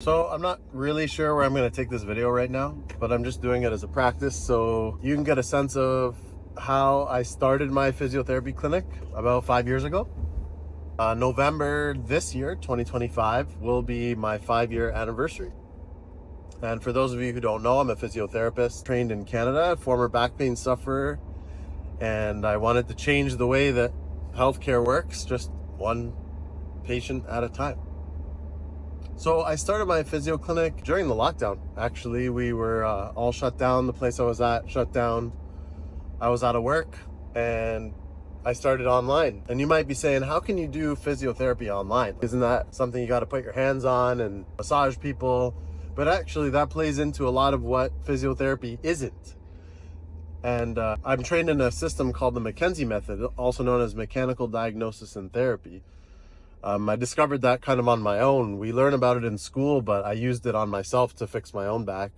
So I'm not really sure where I'm going to take this video right now, but I'm just doing it as a practice so you can get a sense of how I started my physiotherapy clinic about 5 years ago. November this year, 2025, will be my 5-year anniversary. And for those of you who don't know, I'm a physiotherapist trained in Canada, former back pain sufferer, and I wanted to change the way that healthcare works, just one patient at a time. So I started my physio clinic during the lockdown. Actually, we were all shut down. The place I was at shut down. I was out of work and I started online. And you might be saying, how can you do physiotherapy online? Isn't that something you got to put your hands on and massage people? But actually that plays into a lot of what physiotherapy isn't. And I'm trained in a system called the McKenzie method, also known as mechanical diagnosis and therapy. I discovered that kind of on my own. We learn about it in school, but I used it on myself to fix my own back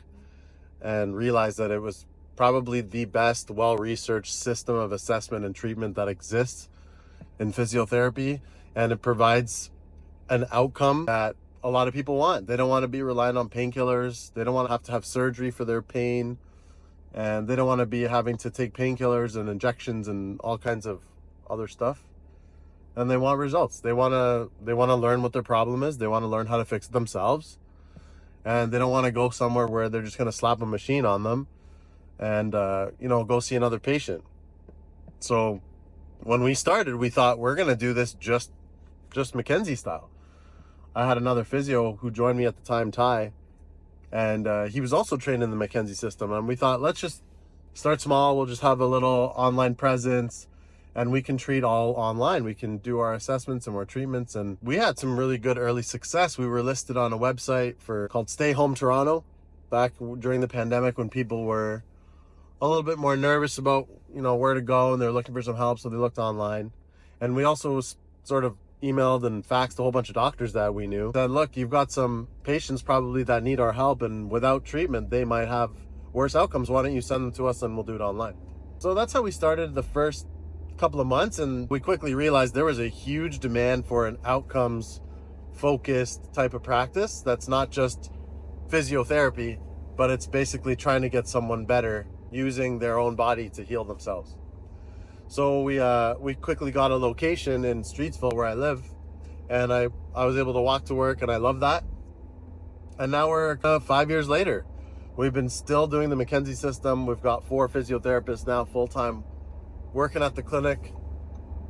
and realized that it was probably the best well-researched system of assessment and treatment that exists in physiotherapy. And it provides an outcome that a lot of people want. They don't want to be reliant on painkillers. They don't want to have surgery for their pain. And they don't want to be having to take painkillers and injections and all kinds of other stuff. And they want results. They want to learn what their problem is. They want to learn how to fix it themselves. And they don't want to go somewhere where they're just going to slap a machine on them and, go see another patient. So when we started, we thought we're going to do this just McKenzie style. I had another physio who joined me at the time, Ty, and he was also trained in the McKenzie system. And we thought, let's just start small. We'll just have a little online presence. And we can treat all online. We can do our assessments and our treatments. And we had some really good early success. We were listed on a website called Stay Home Toronto back during the pandemic when people were a little bit more nervous about, where to go and they're looking for some help. So they looked online. And we also sort of emailed and faxed a whole bunch of doctors that we knew. Said, look, you've got some patients probably that need our help. And without treatment, they might have worse outcomes. Why don't you send them to us and we'll do it online? So that's how we started the first couple of months, and we quickly realized there was a huge demand for an outcomes focused type of practice that's not just physiotherapy, but it's basically trying to get someone better using their own body to heal themselves. So we quickly got a location in Streetsville where I live, and I was able to walk to work, and I love that. And now we're 5 years later. We've been still doing the McKenzie system. We've got 4 physiotherapists now full-time working at the clinic.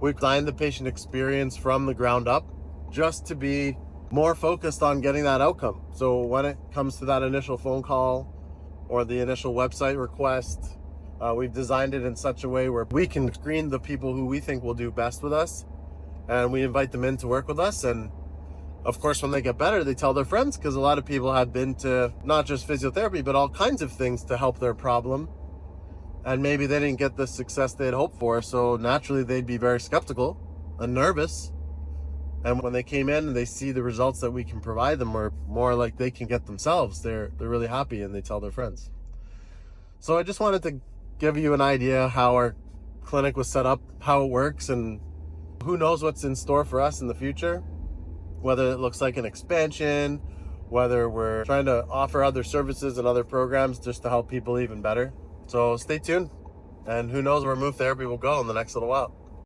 We've designed the patient experience from the ground up just to be more focused on getting that outcome. So when it comes to that initial phone call or the initial website request, we've designed it in such a way where we can screen the people who we think will do best with us, and we invite them in to work with us. And of course, when they get better, they tell their friends, because a lot of people have been to not just physiotherapy, but all kinds of things to help their problem. And maybe they didn't get the success they'd hoped for, so naturally they'd be very skeptical and nervous. And when they came in and they see the results that we can provide them, or more like they can get themselves, they're really happy and they tell their friends. So I just wanted to give you an idea how our clinic was set up, how it works, and who knows what's in store for us in the future. Whether it looks like an expansion, whether we're trying to offer other services and other programs just to help people even better. So stay tuned, and who knows where Move Therapy will go in the next little while.